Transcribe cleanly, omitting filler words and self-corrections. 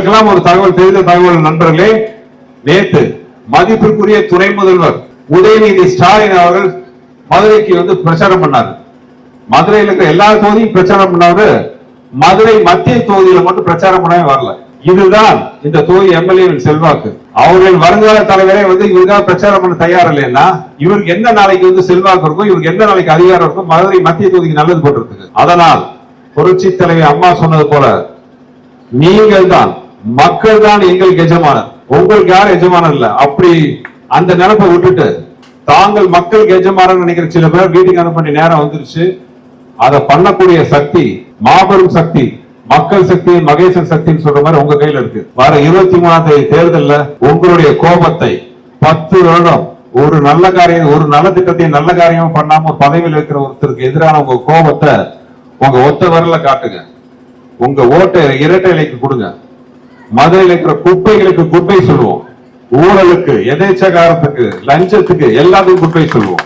உங்களுக்கெல்லாம் ஒரு தகவல், தெரிந்த தகவல் நண்பர்களே, நேத்து மதிப்பிற்குரிய துணை முதல்வர் உதயநிதி ஸ்டாலின் அவர்கள் மதுரைக்கு வந்து பிரச்சாரம் பண்ணாரு. மதுரையில் இருக்கிற எல்லா தொகுதியும் பிரச்சாரம் பண்ணாரு. மதுரை மத்திய தொகுதியில மட்டும் பிரச்சாரம் பண்ணவே வரல. இதுதான் இந்த தொகுதி எம்எல்ஏ செல்வாக்கு. அவர்கள் வருங்கால தலைவரே வந்து இவருக்காக பிரச்சாரம் பண்ண தயார் இல்லைன்னா இவருக்கு என்ன நாளைக்கு வந்து செல்வாக்கு இருக்கும், இவருக்கு என்ன நாளைக்கு அதிகாரம் இருக்கும், மதுரை மத்திய தொகுதிக்கு நல்லது போட்டிருக்கு. அதனால் புரட்சி தலைவி அம்மா சொன்னது போல நீங்கள் தான், மக்கள் தான் எங்களுக்கு எஜமானர், உங்களுக்கு யாரும் எஜமானர் இல்ல. அப்படி அந்த நினைப்பை விட்டுட்டு தாங்கள் மக்களுக்கு எஜமானர் நினைக்கிற சில பேர் வீட்டுக்கு அனுப்ப நேரம் வந்துருச்சு. அதை பண்ணக்கூடிய சக்தி, மாபெரும் சக்தி, மக்கள் சக்தி, மகேசன் சக்தின்னு சொல்ற மாதிரி உங்க கையில இருக்கு. வர 23ஆம் தேதி தேர்தல்ல உங்களுடைய கோபத்தை 10 வருடம் ஒரு நல்ல காரியம், ஒரு நல்ல திட்டத்தையும் நல்ல காரியமும் பண்ணாம ஒரு பதவியில் இருக்கிற ஒருத்தருக்கு எதிரான உங்க கோபத்தை உங்க ஒத்த வரல காட்டுங்க. உங்க ஓட்டை இரட்டை இலைக்கு கொடுங்க. மதுரையில் இருக்கிற குப்பைகளுக்கு குப்பை சொல்லுவோம், ஊழலுக்கு, எதேச்சகாரத்துக்கு, லஞ்சத்துக்கு எல்லாத்துக்கும் குப்பை சொல்லுவோம்.